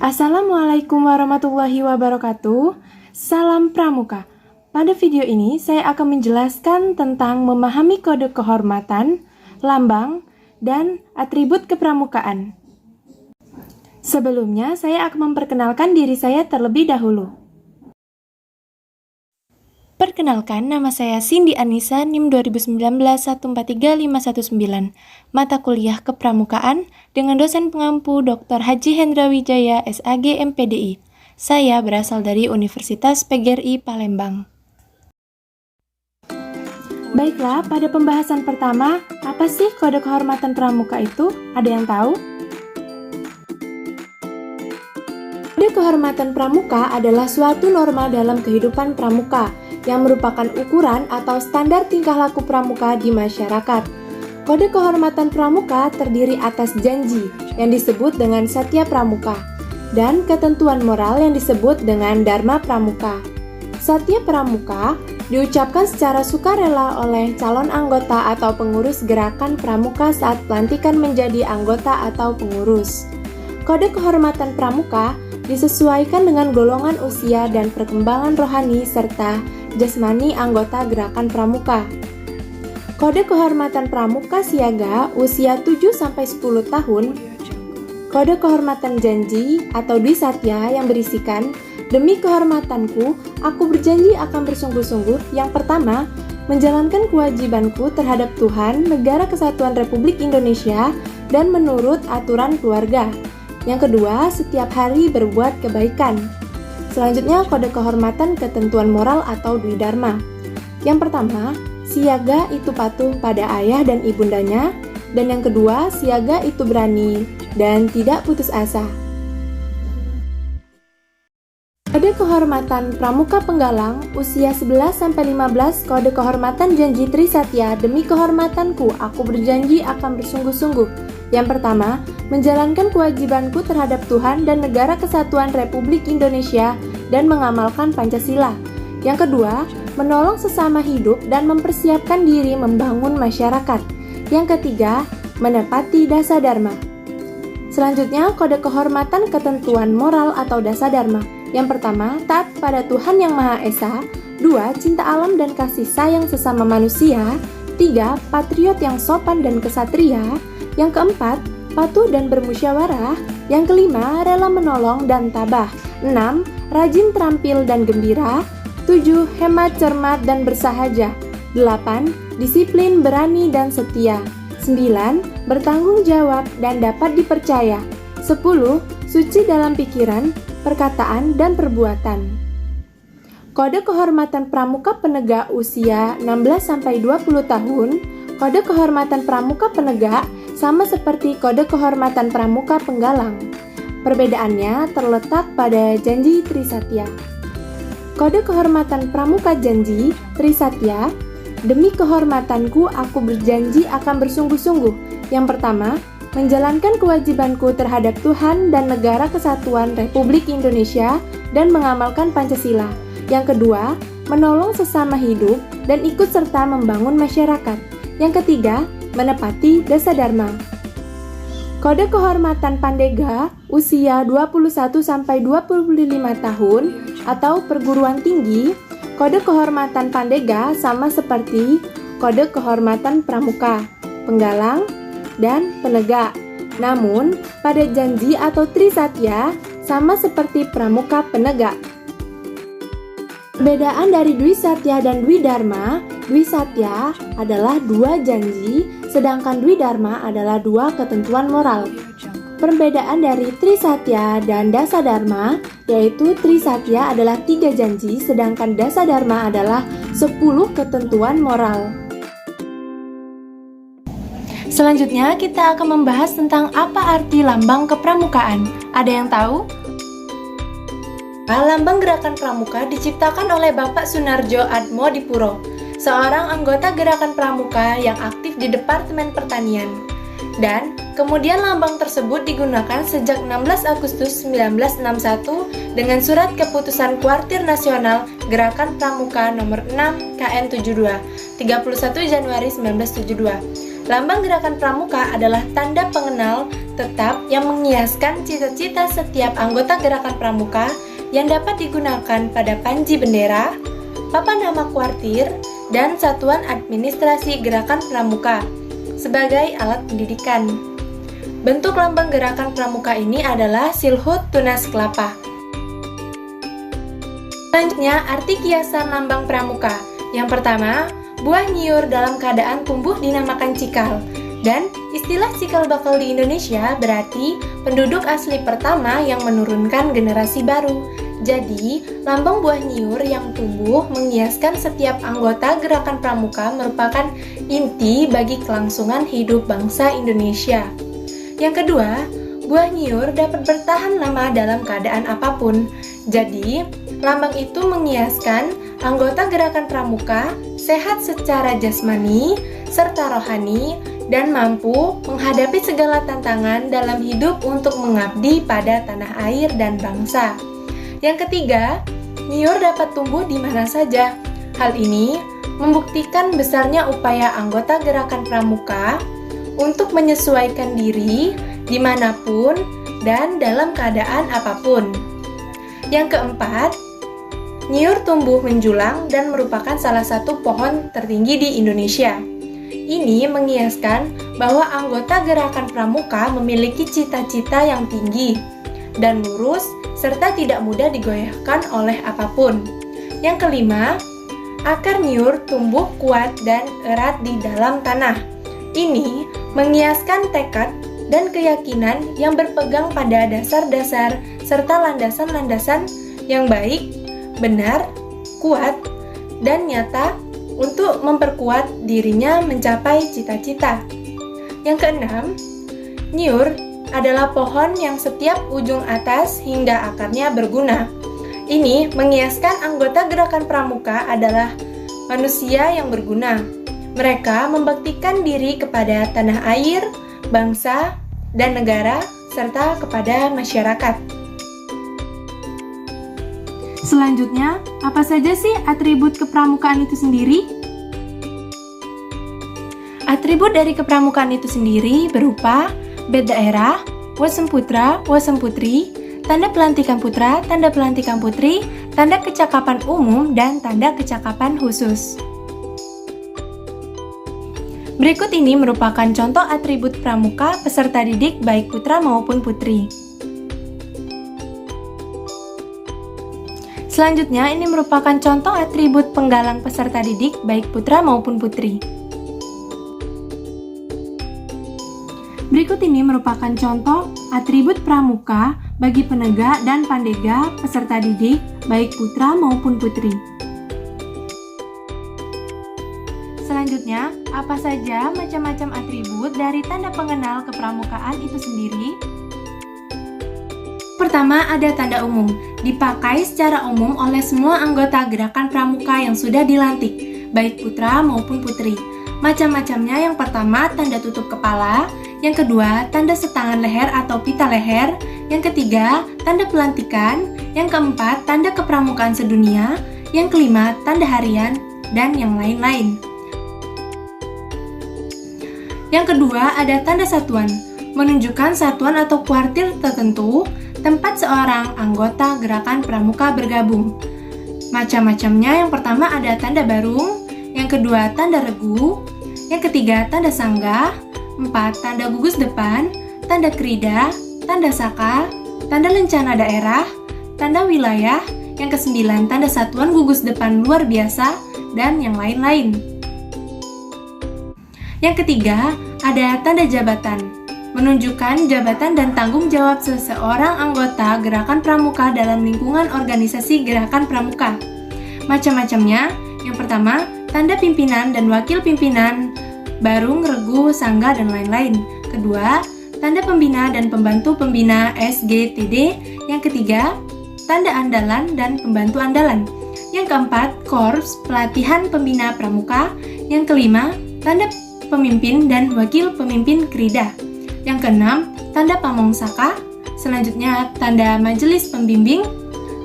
Assalamualaikum warahmatullahi wabarakatuh. Salam Pramuka. Pada video ini saya akan menjelaskan tentang memahami kode kehormatan, lambang, dan atribut kepramukaan. Sebelumnya, saya akan memperkenalkan diri saya terlebih dahulu. Perkenalkan, nama saya Cindy Anissa, NIM 2019143519, mata kuliah Kepramukaan dengan dosen pengampu Dr. Haji Hendra Wijaya, SAG MPDI. Saya berasal dari Universitas PGRI Palembang. Baiklah, pada pembahasan pertama, apa sih kode kehormatan pramuka itu? Ada yang tahu? Kode kehormatan pramuka adalah suatu norma dalam kehidupan pramuka yang merupakan ukuran atau standar tingkah laku pramuka di masyarakat. Kode kehormatan pramuka terdiri atas janji yang disebut dengan Satya Pramuka dan ketentuan moral yang disebut dengan Dharma Pramuka. Satya Pramuka diucapkan secara sukarela oleh calon anggota atau pengurus gerakan pramuka saat pelantikan menjadi anggota atau pengurus. Kode kehormatan pramuka disesuaikan dengan golongan usia dan perkembangan rohani serta jasmani anggota gerakan pramuka. Kode kehormatan pramuka siaga usia 7-10 tahun. Kode kehormatan janji atau Dwi Satya yang berisikan, demi kehormatanku, aku berjanji akan bersungguh-sungguh. Yang pertama, menjalankan kewajibanku terhadap Tuhan, Negara Kesatuan Republik Indonesia, dan menurut aturan keluarga. Yang kedua, setiap hari berbuat kebaikan. Selanjutnya, kode kehormatan ketentuan moral atau Dwi Dharma. Yang pertama, siaga itu patuh pada ayah dan ibundanya. Dan yang kedua, siaga itu berani dan tidak putus asa. Kode kehormatan pramuka penggalang usia 11-15. Kode kehormatan janji Tri Satya, demi kehormatanku aku berjanji akan bersungguh-sungguh. Yang pertama, menjalankan kewajibanku terhadap Tuhan dan Negara Kesatuan Republik Indonesia dan mengamalkan Pancasila. Yang kedua, menolong sesama hidup dan mempersiapkan diri membangun masyarakat. Yang ketiga, menepati Dasa Dharma. Selanjutnya, kode kehormatan ketentuan moral atau Dasa Dharma. Yang pertama, taat pada Tuhan Yang Maha Esa. 2. Cinta alam dan kasih sayang sesama manusia. 3. Patriot yang sopan dan kesatria. Yang keempat, patuh dan bermusyawarah. Yang kelima, rela menolong dan tabah. 6. Rajin, terampil, dan gembira. 7. Hemat, cermat, dan bersahaja. 8. Disiplin, berani, dan setia. 9. Bertanggung jawab dan dapat dipercaya. 10. Suci dalam pikiran, perkataan, dan perbuatan. Kode kehormatan pramuka penegak usia 16-20 tahun. Kode kehormatan pramuka penegak sama seperti kode kehormatan pramuka penggalang. Perbedaannya terletak pada janji Tri Satya. Kode kehormatan pramuka janji Tri Satya, demi kehormatanku aku berjanji akan bersungguh-sungguh. Yang pertama, menjalankan kewajibanku terhadap Tuhan dan Negara Kesatuan Republik Indonesia dan mengamalkan Pancasila. Yang kedua, menolong sesama hidup dan ikut serta membangun masyarakat. Yang ketiga, menepati Dasa Dharma. Kode kehormatan Pandega usia 21-25 tahun atau perguruan tinggi. Kode kehormatan Pandega sama seperti kode kehormatan pramuka, penggalang, dan penegak. Namun, pada janji atau Tri Satya sama seperti pramuka penegak. Perbedaan dari Dwi Satya dan Dwi Dharma, Dwi Satya adalah 2 janji, sedangkan Dwi Dharma adalah 2 ketentuan moral. Perbedaan dari Tri Satya dan Dasa Dharma, yaitu Tri Satya adalah 3 janji, sedangkan Dasa Dharma adalah 10 ketentuan moral. Selanjutnya, kita akan membahas tentang apa arti lambang kepramukaan. Ada yang tahu? Lambang Gerakan Pramuka diciptakan oleh Bapak Sunarjo Atmodipuro, seorang anggota Gerakan Pramuka yang aktif di Departemen Pertanian. Dan kemudian lambang tersebut digunakan sejak 16 Agustus 1961 dengan Surat Keputusan Kuartir Nasional Gerakan Pramuka nomor 6 KN 72, 31 Januari 1972. Lambang Gerakan Pramuka adalah tanda pengenal tetap yang menghiaskan cita-cita setiap anggota gerakan pramuka yang dapat digunakan pada panji bendera, papan nama kuartir, dan satuan administrasi gerakan pramuka sebagai alat pendidikan. Bentuk lambang gerakan pramuka ini adalah silhut tunas kelapa. Selanjutnya, arti kiasan lambang pramuka. Yang pertama, buah nyiur dalam keadaan tumbuh dinamakan cikal. Dan istilah cikal bakal di Indonesia berarti penduduk asli pertama yang menurunkan generasi baru. Jadi, lambang buah nyiur yang tumbuh menghiaskan setiap anggota gerakan pramuka merupakan inti bagi kelangsungan hidup bangsa Indonesia. Yang kedua, buah nyiur dapat bertahan lama dalam keadaan apapun. Jadi, lambang itu menghiaskan anggota gerakan pramuka sehat secara jasmani serta rohani dan mampu menghadapi segala tantangan dalam hidup untuk mengabdi pada tanah air dan bangsa. Yang ketiga, nyiur dapat tumbuh di mana saja. Hal ini membuktikan besarnya upaya anggota gerakan pramuka untuk menyesuaikan diri dimanapun dan dalam keadaan apapun. Yang keempat, nyiur tumbuh menjulang dan merupakan salah satu pohon tertinggi di Indonesia. Ini menghiaskan bahwa anggota gerakan pramuka memiliki cita-cita yang tinggi dan lurus serta tidak mudah digoyahkan oleh apapun. Yang kelima, akar nyiur tumbuh kuat dan erat di dalam tanah. Ini menghiaskan tekad dan keyakinan yang berpegang pada dasar-dasar serta landasan-landasan yang baik, benar, kuat, dan nyata untuk memperkuat dirinya mencapai cita-cita. Yang keenam, nyiur adalah pohon yang setiap ujung atas hingga akarnya berguna. Ini menghiaskan anggota gerakan pramuka adalah manusia yang berguna. Mereka membaktikan diri kepada tanah air, bangsa, dan negara, serta kepada masyarakat. Selanjutnya, apa saja sih atribut kepramukaan itu sendiri? Atribut dari kepramukaan itu sendiri berupa bed daerah, wasem putra, wasem putri, tanda pelantikan putra, tanda pelantikan putri, tanda kecakapan umum, dan tanda kecakapan khusus. Berikut ini merupakan contoh atribut pramuka peserta didik baik putra maupun putri. Selanjutnya, ini merupakan contoh atribut penggalang peserta didik baik putra maupun putri. Berikut ini merupakan contoh atribut pramuka bagi penegak dan pandega peserta didik baik putra maupun putri. Selanjutnya, apa saja macam-macam atribut dari tanda pengenal kepramukaan itu sendiri? Pertama, ada tanda umum. Dipakai secara umum oleh semua anggota gerakan pramuka yang sudah dilantik, baik putra maupun putri. Macam-macamnya, yang pertama, tanda tutup kepala. Yang kedua, tanda setangan leher atau pita leher. Yang ketiga, tanda pelantikan. Yang keempat, tanda kepramukaan sedunia. Yang kelima, tanda harian, dan yang lain-lain. Yang kedua, ada tanda satuan, menunjukkan satuan atau kuartir tertentu tempat seorang anggota gerakan pramuka bergabung. Macam-macamnya, yang pertama ada tanda barung, yang kedua tanda regu, yang ketiga tanda sanggah, 4 tanda gugus depan, tanda krida, tanda saka, tanda lencana daerah, tanda wilayah, yang ke-9 tanda satuan gugus depan luar biasa, dan yang lain-lain. Yang ketiga, ada tanda jabatan, menunjukkan jabatan dan tanggung jawab seseorang anggota gerakan pramuka dalam lingkungan organisasi gerakan pramuka. Macam-macamnya, yang pertama, tanda pimpinan dan wakil pimpinan, barung, regu, sangga, dan lain-lain. Kedua, tanda pembina dan pembantu pembina SGTD. Yang ketiga, tanda andalan dan pembantu andalan. Yang keempat, korps pelatihan pembina pramuka. Yang kelima, tanda pemimpin dan wakil pemimpin krida. Yang keenam, tanda pamongsaka. Selanjutnya, tanda majelis pembimbing,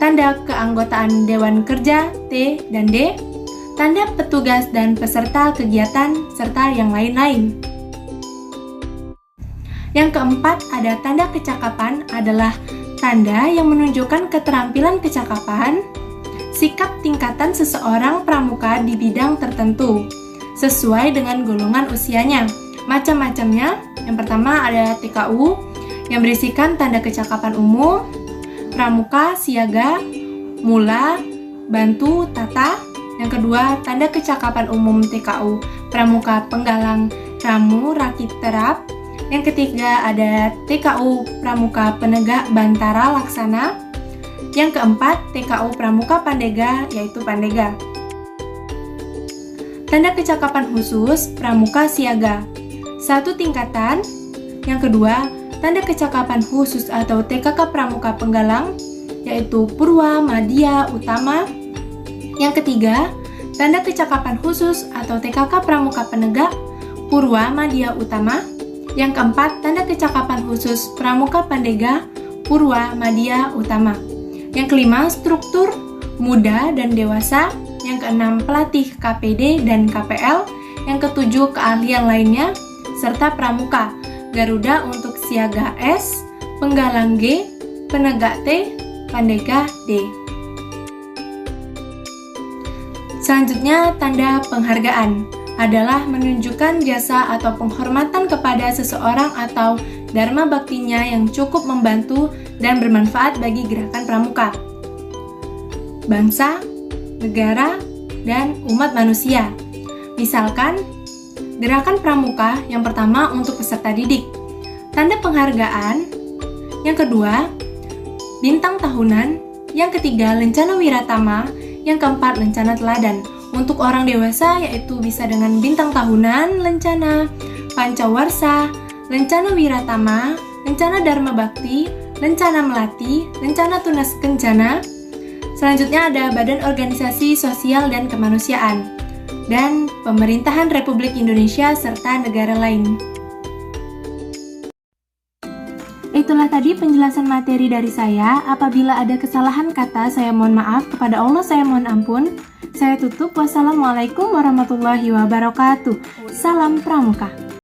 tanda keanggotaan Dewan Kerja T dan D, tanda petugas dan peserta kegiatan, serta yang lain-lain. Yang keempat, ada tanda kecakapan adalah tanda yang menunjukkan keterampilan kecakapan, sikap tingkatan seseorang pramuka di bidang tertentu, sesuai dengan golongan usianya. Macam-macamnya, yang pertama ada TKU, yang berisikan tanda kecakapan umum, pramuka, siaga, mula, bantu, tata. Yang kedua, tanda kecakapan umum TKU, pramuka, penggalang, ramu, rakit, terap. Yang ketiga ada TKU pramuka penegak bantara laksana. Yang keempat, TKU pramuka pandega, yaitu pandega. Tanda kecakapan khusus pramuka siaga, 1 tingkatan. Yang kedua, tanda kecakapan khusus atau TKK pramuka penggalang, yaitu purwa, madya, utama. Yang ketiga, tanda kecakapan khusus atau TKK pramuka penegak, purwa, madya, utama. Yang keempat, tanda kecakapan khusus pramuka pandega, purwa, madya, utama. Yang kelima, struktur muda dan dewasa. Yang keenam, pelatih KPD dan KPL. Yang ketujuh, keahlian lainnya, serta pramuka, Garuda untuk siaga S, penggalang G, penegak T, pandega D. Selanjutnya, tanda penghargaan adalah menunjukkan jasa atau penghormatan kepada seseorang atau dharma baktinya yang cukup membantu dan bermanfaat bagi gerakan pramuka, bangsa, negara, dan umat manusia. Misalkan, gerakan pramuka yang pertama untuk peserta didik, tanda penghargaan. Yang kedua, bintang tahunan. Yang ketiga, lencana wiratama. Yang keempat, lencana teladan. Untuk orang dewasa yaitu bisa dengan bintang tahunan, lencana pancawarsa, lencana wiratama, lencana dharma bakti, lencana melati, lencana tunas kencana. Selanjutnya ada Badan Organisasi Sosial dan Kemanusiaan dan Pemerintahan Republik Indonesia serta negara lain. Itulah tadi penjelasan materi dari saya. Apabila ada kesalahan kata, saya mohon maaf. Kepada Allah saya mohon ampun. Saya tutup. Wassalamualaikum warahmatullahi wabarakatuh. Salam Pramuka.